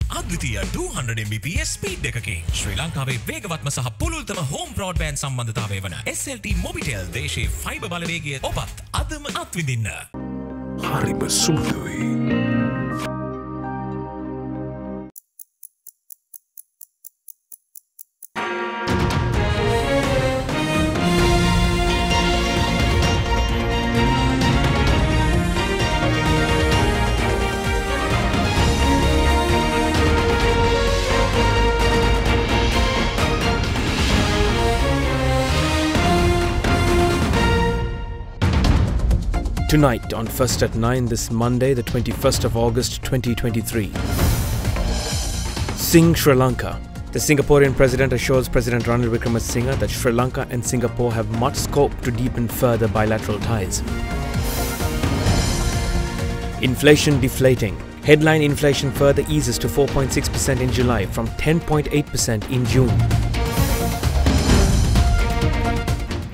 අද්විතීය 200 Mbps speed එකකින් ශ්‍රී ලංකාවේ වේගවත්ම සහ පුළුල්තම හෝම් බ්‍රෝඩ්බෑන්ඩ් සම්බන්ධතාවය වන SLT මොබිටෙල් දේශීය ෆයිබර් බලවේගය ඔබත් අදම අත්විඳින්න. හරිම සුළුයි. Tonight on First at 9 this Monday, the 21st of August 2023. Sing Sri Lanka. The Singaporean president assures President Ranil Wickremesinghe that Sri Lanka and Singapore have much scope to deepen further bilateral ties. Inflation deflating. Headline inflation further eases to 4.6% in July from 10.8% in June.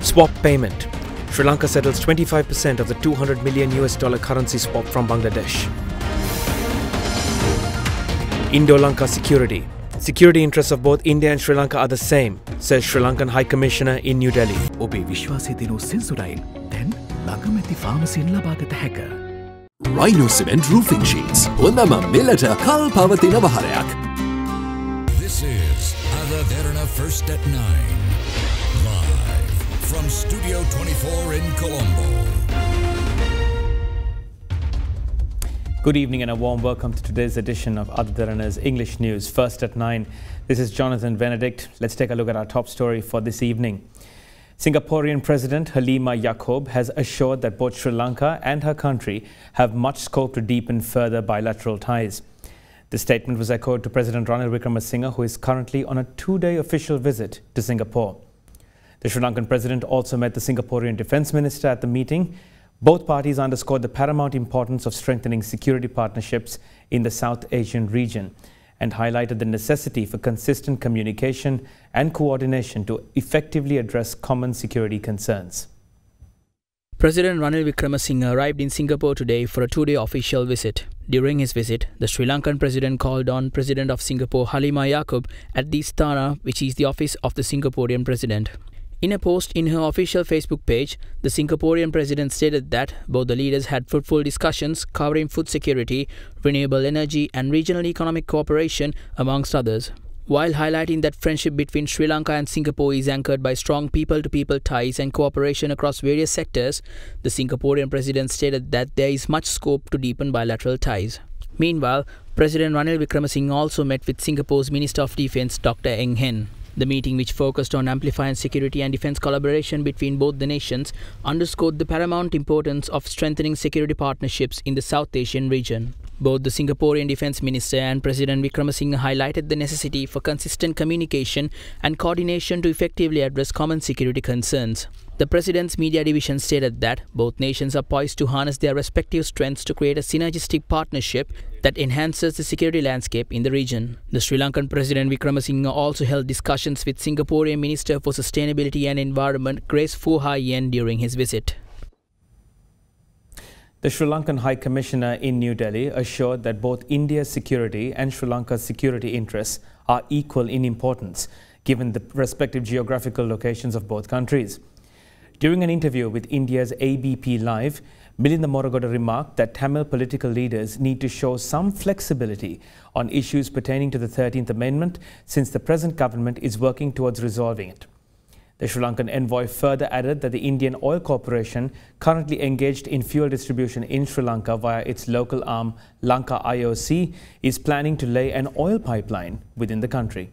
Swap payment. Sri Lanka settles 25% of the $200 million currency swap from Bangladesh. Indo-Lanka security. Security interests of both India and Sri Lanka are the same, says Sri Lankan High Commissioner in New Delhi. ඔබේ විශ්වාසය දිනු සෙන්සුරයින් දැන් ළඟම ඇති ෆාමසියෙන් ලබාගත හැක. Rhino Cement Roofing Sheets. හොඳම මිලට කල් පවතින වහරයක්. This is AdaDerana First at 9. Live from Studio 24 in Colombo. Good evening and a warm welcome to today's edition of AdaDerana's English News First at 9. This is Jonathan Benedict. Let's take a look at our top story for this evening. Singaporean President Halima Yacob has assured that both Sri Lanka and her country have much scope to deepen further bilateral ties. The statement was echoed to President Ranil Wickremesinghe, who is currently on a 2-day official visit to Singapore. The Sri Lankan president also met the Singaporean defence minister at the meeting. Both parties underscored the paramount importance of strengthening security partnerships in the South Asian region and highlighted the necessity for consistent communication and coordination to effectively address common security concerns. President Ranil Wickremesinghe arrived in Singapore today for a 2-day official visit. During his visit, the Sri Lankan president called on President of Singapore Halima Yacob at the Istana, which is the office of the Singaporean president. In a post in her official Facebook page, the Singaporean president stated that both the leaders had fruitful discussions covering food security, renewable energy and regional economic cooperation, amongst others. While highlighting that friendship between Sri Lanka and Singapore is anchored by strong people-to-people ties and cooperation across various sectors, the Singaporean president stated that there is much scope to deepen bilateral ties. Meanwhile, President Ranil Wickremesinghe also met with Singapore's Minister of Defence, Dr. Eng Hen. The meeting, which focused on amplifying security and defence collaboration between both the nations, underscored the paramount importance of strengthening security partnerships in the South Asian region. Both the Singaporean Defence Minister and President Wickremesinghe highlighted the necessity for consistent communication and coordination to effectively address common security concerns. The President's media division stated that both nations are poised to harness their respective strengths to create a synergistic partnership that enhances the security landscape in the region. The Sri Lankan President Wickremesinghe also held discussions with Singaporean Minister for Sustainability and Environment Grace Fu Ha Yen during his visit. The Sri Lankan High Commissioner in New Delhi assured that both India's security and Sri Lanka's security interests are equal in importance, given the respective geographical locations of both countries. During an interview with India's ABP Live, Milinda Moraghoda remarked that Tamil political leaders need to show some flexibility on issues pertaining to the 13th Amendment, since the present government is working towards resolving it. The Sri Lankan envoy further added that the Indian Oil Corporation, currently engaged in fuel distribution in Sri Lanka via its local arm Lanka IOC, is planning to lay an oil pipeline within the country.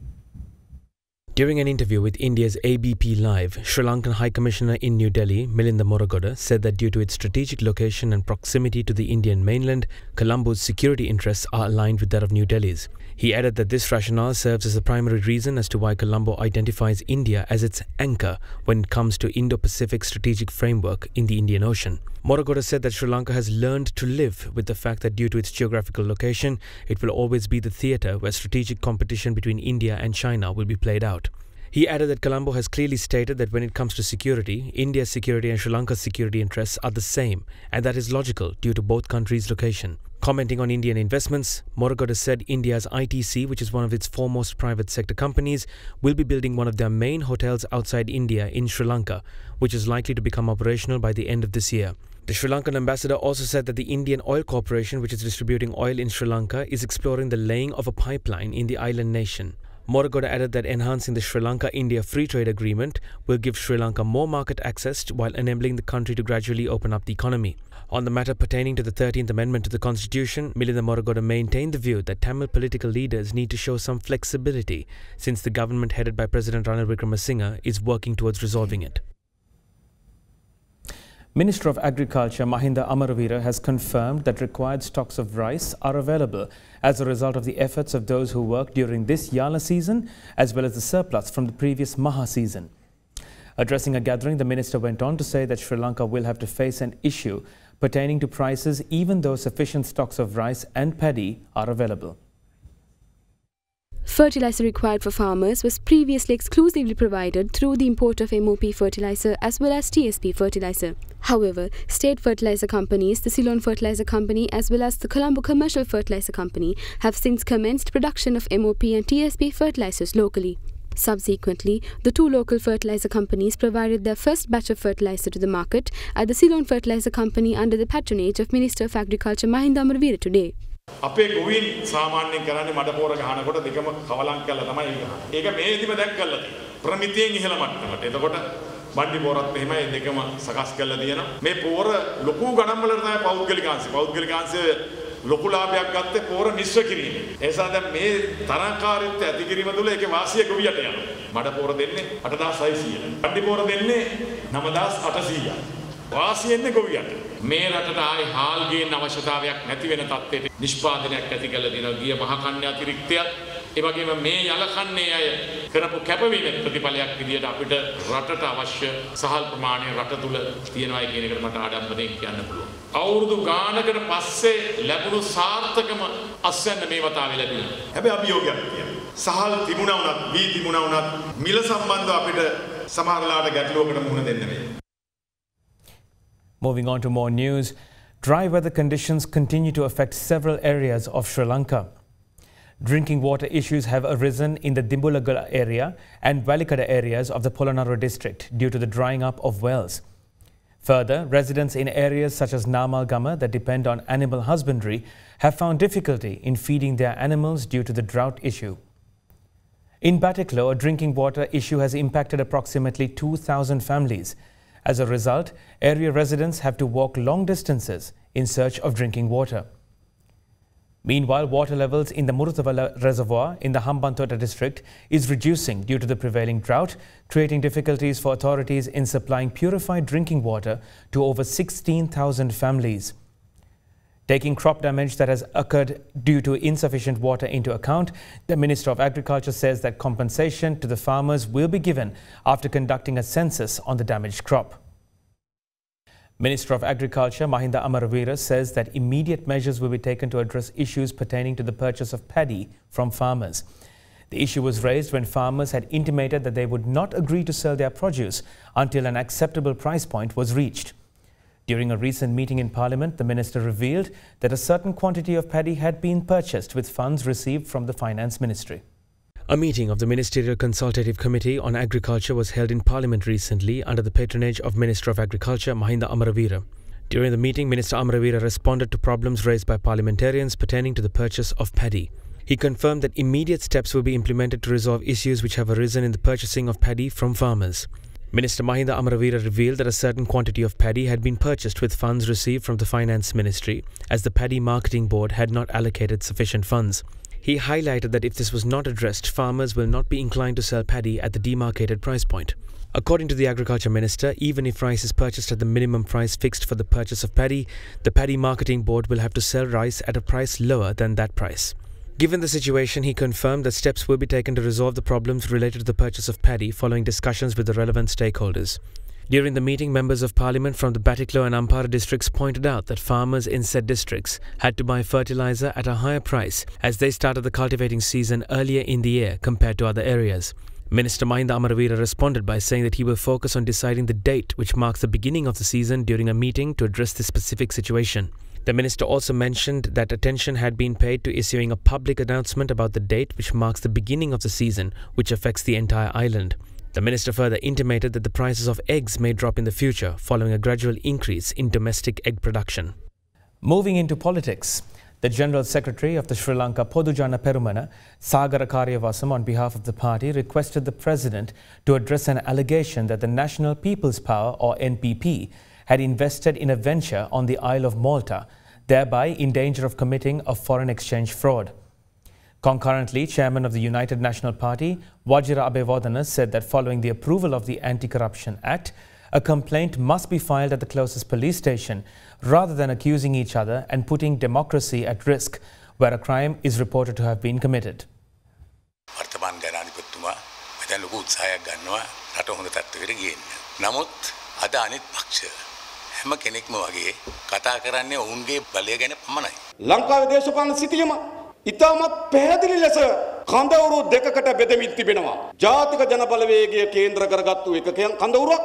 During an interview with India's ABP Live, Sri Lankan High Commissioner in New Delhi, Milinda Moraghoda, said that due to its strategic location and proximity to the Indian mainland, Colombo's security interests are aligned with that of New Delhi's. He added that this rationale serves as the primary reason as to why Colombo identifies India as its anchor when it comes to Indo-Pacific strategic framework in the Indian Ocean. Moraghoda said that Sri Lanka has learned to live with the fact that due to its geographical location, it will always be the theatre where strategic competition between India and China will be played out. He added that Colombo has clearly stated that when it comes to security, India's security and Sri Lanka's security interests are the same, and that is logical due to both countries' location. Commenting on Indian investments, Moraghoda said India's ITC, which is one of its foremost private sector companies, will be building one of their main hotels outside India in Sri Lanka, which is likely to become operational by the end of this year. The Sri Lankan ambassador also said that the Indian Oil Corporation, which is distributing oil in Sri Lanka, is exploring the laying of a pipeline in the island nation. Moraghoda added that enhancing the Sri Lanka-India Free Trade Agreement will give Sri Lanka more market access while enabling the country to gradually open up the economy. On the matter pertaining to the 13th Amendment to the Constitution, Milinda Moraghoda maintained the view that Tamil political leaders need to show some flexibility since the government headed by President Ranil Wickremesinghe is working towards resolving it. Minister of Agriculture Mahinda Amaravira has confirmed that required stocks of rice are available as a result of the efforts of those who worked during this Yala season as well as the surplus from the previous Maha season. Addressing a gathering, the minister went on to say that Sri Lanka will have to face an issue pertaining to prices even though sufficient stocks of rice and paddy are available. Fertilizer required for farmers was previously exclusively provided through the import of MOP fertilizer as well as TSP fertilizer. However, state fertilizer companies, the Ceylon Fertilizer Company as well as the Colombo Commercial Fertilizer Company have since commenced production of MOP and TSP fertilizers locally. Subsequently, the two local fertilizer companies provided their first batch of fertilizer to the market at the Ceylon Fertilizer Company under the patronage of Minister of Agriculture Mahinda Amaravira today. අපේ ගොවීන් සාමාන්‍යයෙන් කරන්නේ මඩ පොර ගහනකොට දෙකම කවලම් කරලා තමයි ගහන්නේ. ඒක මේදිම දැක්කලා තියෙනවා. ප්‍රමිතියෙන් ඉහළ මට්ටමට. එතකොට බණ්ඩි පොරත් එහෙමයි දෙකම සකස් කරලා තියෙනවා. මේ පොර ලොකු ගණන් වලට තමයි පෞද්ගලිකාංශය. පෞද්ගලිකාංශය ලොකු ලාභයක් ගත්තේ පොර මිශ්‍ර කිරීමෙන්. ඒ නිසා දැන් මේ තරංකාරීත්වය ඇති කිරීම තුළ ඒකේ වාසිය ගොවියට යනවා. මඩ පොර දෙන්නේ 8600. බණ්ඩි පොර දෙන්නේ 9800. වාසියෙන්නේ ගොවියට. මේ රටට ආයි හාල් ගේන්න අවශ්‍යතාවයක් නැති වෙන තත්ත්වයට නිෂ්පාදනයක් ඇති කළ දෙනවා. ගිය මහ කන්‍ය අතිරික්තයත් ඒ වගේම මේ යල කන්නේ අය කරපු කැපවීමේ ප්‍රතිඵලයක් විදියට අපිට රටට අවශ්‍ය සහල් ප්‍රමාණය රට තුල තියෙනවා කියන එකට මට ආඩම්බරයෙන් කියන්න පුළුවන්. අවුරුදු ගානකට පස්සේ ලැබුණු සාර්ථකම අස්වැන්න මේ වතාවේ ලැබුණා. හැබැයි අභියෝගයක් තියෙනවා. සහල් තිබුණා වුණත් වී තිබුණා වුණත් මිල සම්බන්ධව අපිට සමහරලාට ගැටලුවකට මුහුණ දෙන්න වෙනවා. Moving on to more news, dry weather conditions continue to affect several areas of Sri Lanka. Drinking water issues have arisen in the Dimbulagala area and Valikada areas of the Polonnaruwa district due to the drying up of wells. Further, residents in areas such as Namalgama that depend on animal husbandry have found difficulty in feeding their animals due to the drought issue. In Batiklo, a drinking water issue has impacted approximately 2,000 families. As a result, area residents have to walk long distances in search of drinking water. Meanwhile, water levels in the Muruthavala reservoir in the Hambantota district is reducing due to the prevailing drought, creating difficulties for authorities in supplying purified drinking water to over 16,000 families. Taking crop damage that has occurred due to insufficient water into account, the Minister of Agriculture says that compensation to the farmers will be given after conducting a census on the damaged crop. Minister of Agriculture Mahinda Amaravira says that immediate measures will be taken to address issues pertaining to the purchase of paddy from farmers. The issue was raised when farmers had intimated that they would not agree to sell their produce until an acceptable price point was reached. During a recent meeting in Parliament, the minister revealed that a certain quantity of paddy had been purchased with funds received from the Finance Ministry. A meeting of the Ministerial Consultative Committee on Agriculture was held in Parliament recently under the patronage of Minister of Agriculture Mahinda Amaravira. During the meeting, Minister Amaravira responded to problems raised by parliamentarians pertaining to the purchase of paddy. He confirmed that immediate steps will be implemented to resolve issues which have arisen in the purchasing of paddy from farmers. Minister Mahinda Amaravira revealed that a certain quantity of paddy had been purchased with funds received from the Finance Ministry, as the Paddy Marketing Board had not allocated sufficient funds. He highlighted that if this was not addressed, farmers will not be inclined to sell paddy at the demarcated price point. According to the Agriculture Minister, even if rice is purchased at the minimum price fixed for the purchase of paddy, the Paddy Marketing Board will have to sell rice at a price lower than that price. Given the situation, he confirmed that steps will be taken to resolve the problems related to the purchase of paddy following discussions with the relevant stakeholders. During the meeting, members of Parliament from the Batiklo and Ampara districts pointed out that farmers in said districts had to buy fertilizer at a higher price as they started the cultivating season earlier in the year compared to other areas. Minister Mahinda Amaraveera responded by saying that he will focus on deciding the date which marks the beginning of the season during a meeting to address this specific situation. The minister also mentioned that attention had been paid to issuing a public announcement about the date which marks the beginning of the season, which affects the entire island. The minister further intimated that the prices of eggs may drop in the future following a gradual increase in domestic egg production. Moving into politics, the General Secretary of the Sri Lanka Podujana Perumana, Sagara Karyavasam, on behalf of the party, requested the President to address an allegation that the National People's Power, or NPP, had invested in a venture on the Isle of Malta, thereby in danger of committing a foreign exchange fraud. Concurrently, Chairman of the United National Party, Wajira Abeyewardene, said that following the approval of the Anti-Corruption Act, a complaint must be filed at the closest police station rather than accusing each other and putting democracy at risk where a crime is reported to have been committed. ඉතාමත් පැහැදිලි ලෙස කඳවුරු දෙකකට බෙදමින් තිබෙනවා. ජාතික ජන බලවේගය කේන්ද්‍ර කරගත්තු එක කඳවුරක්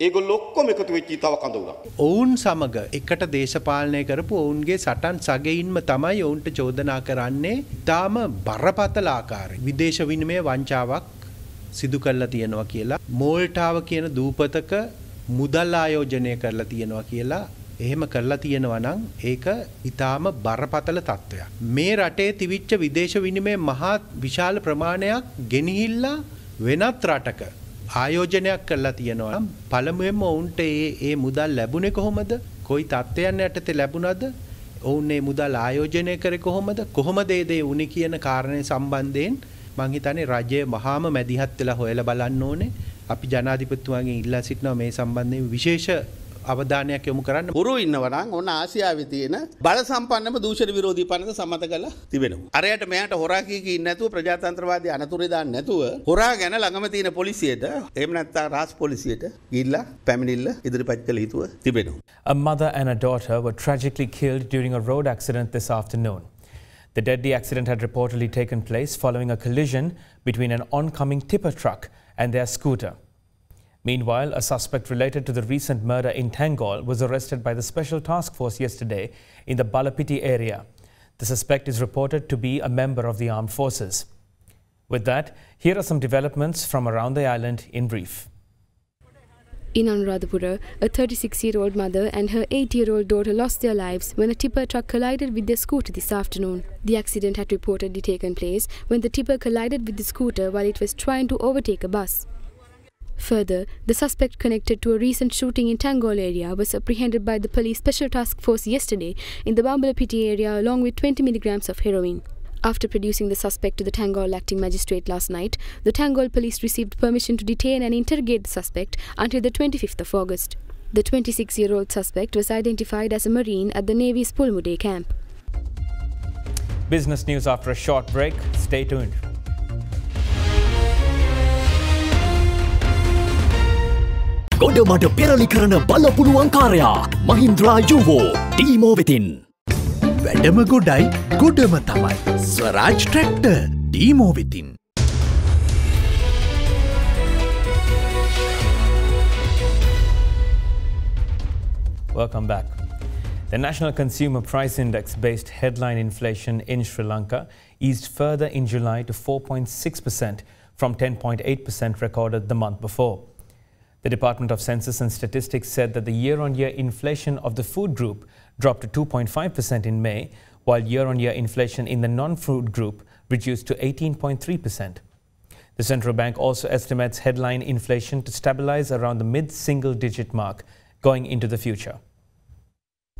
ඒගොල්ලෝ ඔක්කොම එකතු වෙච්ච තව කඳවුරක්. ඔවුන් සමග එකට දේශපාලනය කරපු ඔවුන්ගේ සටන් සගයින්ම තමයි ඔවුන්ට චෝදනා කරන්නේ ඊටාම බරපතල ආකාරයෙන් විදේශ විනිමය වංචාවක් සිදු කරලා තියෙනවා කියලා. මෝල්ටාව කියන දූපතක මුදල් ආයෝජනය කරලා තියෙනවා කියලා එහෙම කරලා තියෙනවා නම් ඒක ඊටාම බරපතල තත්ත්වයක්. මේ රටේ තිවිච්ච විදේශ විනිමය මහා විශාල ප්‍රමාණයක් ගෙනහිල්ලා වෙනත් රටක ආයෝජනයක් කරලා තියෙනවා නම් පළමුවෙන්ම ඔවුන්ට ඒ මුදල් ලැබුණේ කොහොමද? කොයි තත්ත්වයන් යටතේ ලැබුණාද? ඔවුන් මේ මුදල් ආයෝජනය කරේ කොහොමද? කොහොමද ඒ දේ උනේ කියන කාරණේ සම්බන්ධයෙන් මං හිතන්නේ රජය මහාම මැදිහත් වෙලා හොයලා බලන්න ඕනේ. අපි ජනාධිපතිතුමාගෙන් ඉල්ලා සිටිනවා මේ සම්බන්ධයෙන් විශේෂ අවධානයක් යොමු කරන්න. පුරු ඉන්නවා නම් ඕන ආසියාවේ තියෙන බල සම්පන්නම දූෂණ විරෝධී පනත සම්මත කරලා තිබෙනවා. අරයට මෙයාට හොරා කී නැතුව ප්‍රජාතන්ත්‍රවාදී අනතුරේ දාන්න නැතුව හොරා ගැන ළඟම තියෙන පොලිසියට එහෙම නැත්නම් රාජ් පොලිසියට ගිහිල්ලා පැමිණිල්ල ඉදිරිපත් කළ යුතුව තිබෙනවා. A mother and a daughter were tragically killed during a road accident this afternoon. The deadly accident had reportedly taken place following a collision between an oncoming tipper truck and their scooter. Meanwhile, a suspect related to the recent murder in Tangol was arrested by the Special Task Force yesterday in the Balapiti area. The suspect is reported to be a member of the armed forces. With that, here are some developments from around the island in brief. In Anuradhapura, a 36-year-old mother and her 8-year-old daughter lost their lives when a tipper truck collided with their scooter this afternoon. The accident had reportedly taken place when the tipper collided with the scooter while it was trying to overtake a bus. Further, the suspect connected to a recent shooting in Tangol area was apprehended by the police special task force yesterday in the Bambalapiti area along with 20 milligrams of heroin. After producing the suspect to the Tangol acting magistrate last night, the Tangol police received permission to detain and interrogate the suspect until the 25th of August. The 26-year-old suspect was identified as a Marine at the Navy's Pulmude camp. Business news after a short break. Stay tuned. ගොඩමට පෙරලි කරන බලපුළුවන් කාරයා මහින්ද්‍රා යුවෝ ඩීමෝ වෙතින්. වැඩම ගොඩයි ගොඩම තමයි ස්වරාජ් tractor ඩීමෝ වෙතින්. Welcome back. The National Consumer Price Index-based headline inflation in Sri Lanka eased further in July to 4.6% from 10.8% recorded the month before. The Department of Census and Statistics said that the year-on-year inflation of the food group dropped to 2.5% in May, while year-on-year inflation in the non-food group reduced to 18.3%. The central bank also estimates headline inflation to stabilize around the mid-single-digit mark going into the future.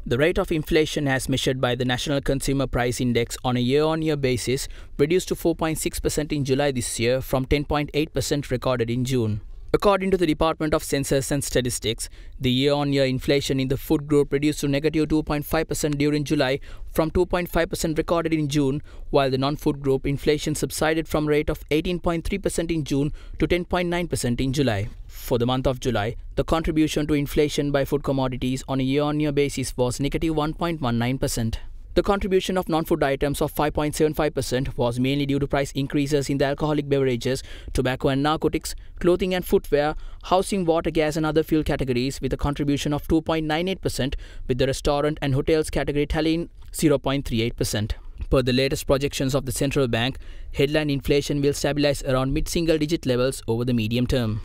The rate of inflation as measured by the National Consumer Price Index on a year-on-year basis reduced to 4.6% in July this year from 10.8% recorded in June. According to the Department of Census and Statistics, the year-on-year inflation in the food group reduced to negative 2.5% during July from 2.5% recorded in June, while the non-food group inflation subsided from a rate of 18.3% in June to 10.9% in July. For the month of July, the contribution to inflation by food commodities on a year-on-year basis was negative 1.19%. The contribution of non-food items of 5.75% was mainly due to price increases in the alcoholic beverages, tobacco and narcotics, clothing and footwear, housing, water, gas and other fuel categories with a contribution of 2.98%, with the restaurant and hotels category tallying 0.38%. Per the latest projections of the central bank, headline inflation will stabilize around mid-single digit levels over the medium term.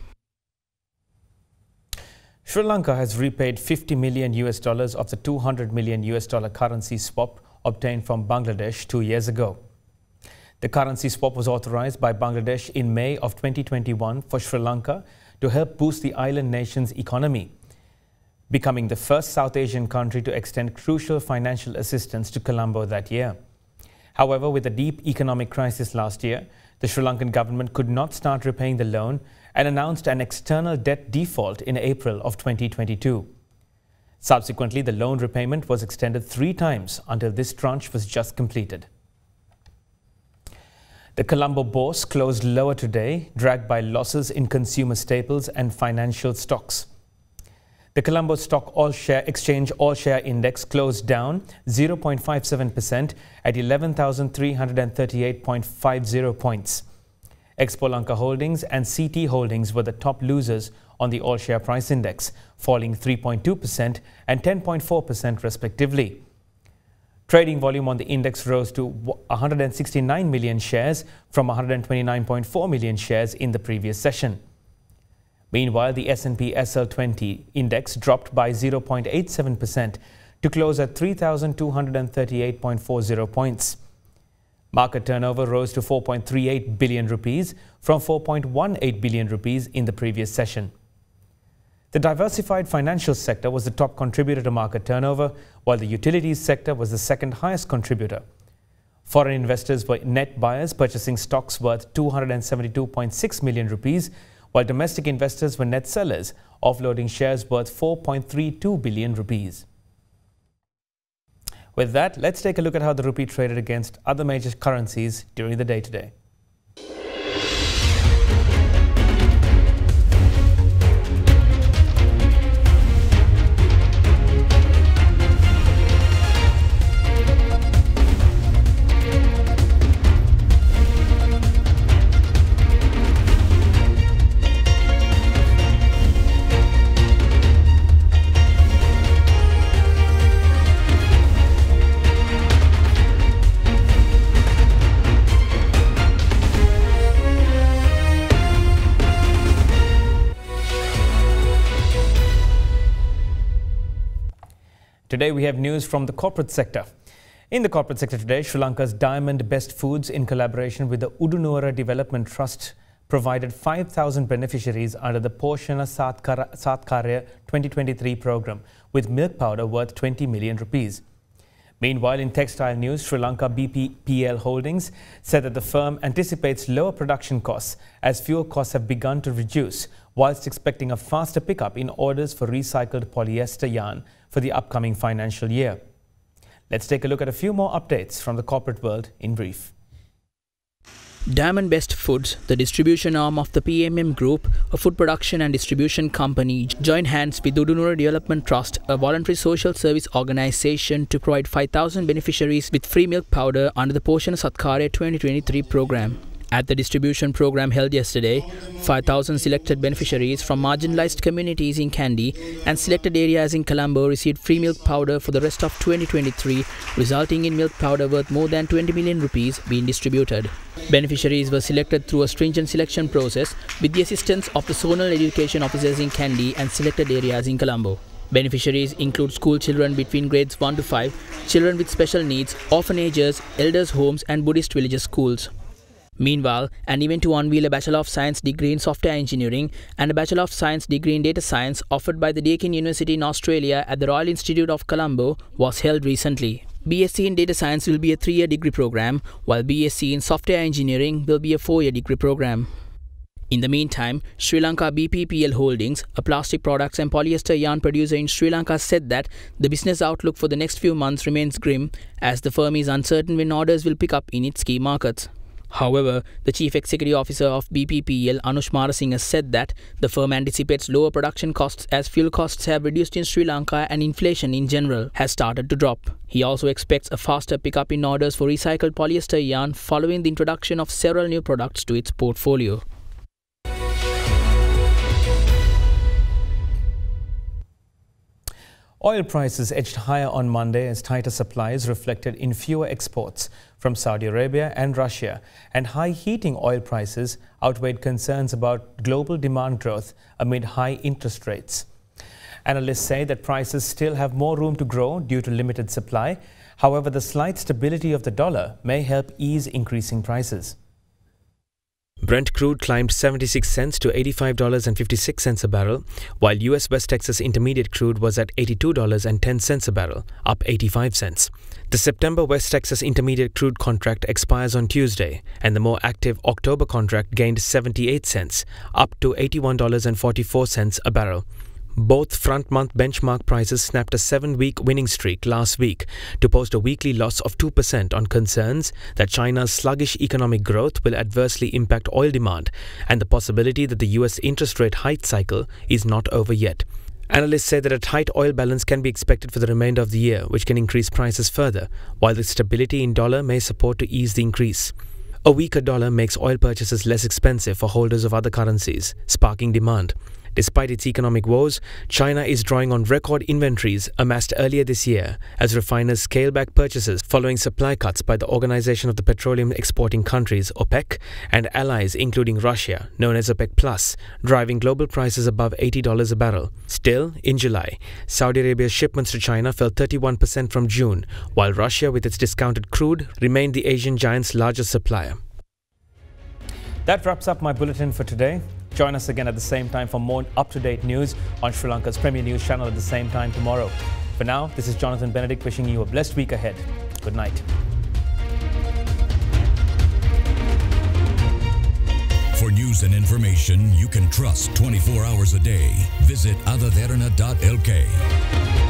Sri Lanka has repaid $50 million of the $200 million currency swap obtained from Bangladesh 2 years ago. The currency swap was authorized by Bangladesh in May of 2021 for Sri Lanka to help boost the island nation's economy, becoming the first South Asian country to extend crucial financial assistance to Colombo that year. However, with the deep economic crisis last year, the Sri Lankan government could not start repaying the loan and announced an external debt default in April of 2022. Subsequently, the loan repayment was extended 3 times until this tranche was just completed. The Colombo bourse closed lower today, dragged by losses in consumer staples and financial stocks. The Colombo Stock Exchange All-Share Index closed down 0.57% at 11,338.50 points. Expo Lanka Holdings and CT Holdings were the top losers on the All-Share Price Index, falling 3.2% and 10.4% respectively. Trading volume on the index rose to 169 million shares from 129.4 million shares in the previous session. Meanwhile, the S&P SL20 index dropped by 0.87% to close at 3,238.40 points. Market turnover rose to 4.38 billion rupees from 4.18 billion rupees in the previous session. The diversified financial sector was the top contributor to market turnover, while the utilities sector was the second highest contributor. Foreign investors were net buyers, purchasing stocks worth 272.6 million rupees, while domestic investors were net sellers, offloading shares worth 4.32 billion rupees. With that, let's take a look at how the rupee traded against other major currencies during the day today. Today we have news from the corporate sector. In the corporate sector today, Sri Lanka's Diamond Best Foods, in collaboration with the Udunuwara Development Trust, provided 5,000 beneficiaries under the Poshana Satkarya 2023 program with milk powder worth 20 million rupees. Meanwhile, in textile news, Sri Lanka BPPL Holdings said that the firm anticipates lower production costs as fuel costs have begun to reduce, whilst expecting a faster pickup in orders for recycled polyester yarn for the upcoming financial year. Let's take a look at a few more updates from the corporate world in brief. Diamond Best Foods, the distribution arm of the PMM Group, a food production and distribution company, joined hands with Udunuwara Development Trust, a voluntary social service organization, to provide 5,000 beneficiaries with free milk powder under the Poshana Satkarya 2023 program. At the distribution program held yesterday, 5,000 selected beneficiaries from marginalized communities in Kandy and selected areas in Colombo received free milk powder for the rest of 2023, resulting in milk powder worth more than 20 million rupees being distributed. Beneficiaries were selected through a stringent selection process with the assistance of the zonal education officers in Kandy and selected areas in Colombo. Beneficiaries include school children between grades 1 to 5, children with special needs, orphanages, elders' homes and Buddhist religious schools. Meanwhile, an event to unveil a Bachelor of Science degree in Software Engineering and a Bachelor of Science degree in Data Science offered by the Deakin University in Australia at the Royal Institute of Colombo was held recently. BSc in Data Science will be a 3-year degree program, while BSc in Software Engineering will be a 4-year degree program. In the meantime, Sri Lanka BPPL Holdings, a plastic products and polyester yarn producer in Sri Lanka, said that the business outlook for the next few months remains grim as the firm is uncertain when orders will pick up in its key markets. However, the chief executive officer of BPPL, Anush Marasinghe, said that the firm anticipates lower production costs as fuel costs have reduced in Sri Lanka and inflation in general has started to drop. He also expects a faster pickup in orders for recycled polyester yarn following the introduction of several new products to its portfolio. Oil prices edged higher on Monday as tighter supplies reflected in fewer exports from Saudi Arabia and Russia, and high heating oil prices outweighed concerns about global demand growth amid high interest rates. Analysts say that prices still have more room to grow due to limited supply. However, the slight stability of the dollar may help ease increasing prices. Brent crude climbed 76 cents to $85.56 a barrel, while US West Texas Intermediate crude was at $82.10 a barrel, up 85 cents. The September West Texas Intermediate crude contract expires on Tuesday, and the more active October contract gained 78 cents, up to $81.44 a barrel. Both front-month benchmark prices snapped a 7-week winning streak last week to post a weekly loss of 2% on concerns that China's sluggish economic growth will adversely impact oil demand and the possibility that the US interest rate hike cycle is not over yet. Analysts say that a tight oil balance can be expected for the remainder of the year, which can increase prices further, while the stability in dollar may support to ease the increase. A weaker dollar makes oil purchases less expensive for holders of other currencies, sparking demand. Despite its economic woes, China is drawing on record inventories amassed earlier this year as refiners scale back purchases following supply cuts by the Organization of the Petroleum Exporting Countries, OPEC, and allies including Russia, known as OPEC Plus, driving global prices above $80 a barrel. Still, in July, Saudi Arabia's shipments to China fell 31% from June, while Russia, with its discounted crude, remained the Asian giant's largest supplier. That wraps up my bulletin for today. Join us again at the same time for more up-to-date news on Sri Lanka's Premier News channel at the same time tomorrow. For now, this is Jonathan Benedict wishing you a blessed week ahead. Good night. For news and information you can trust 24 hours a day, visit AdaDerana.lk.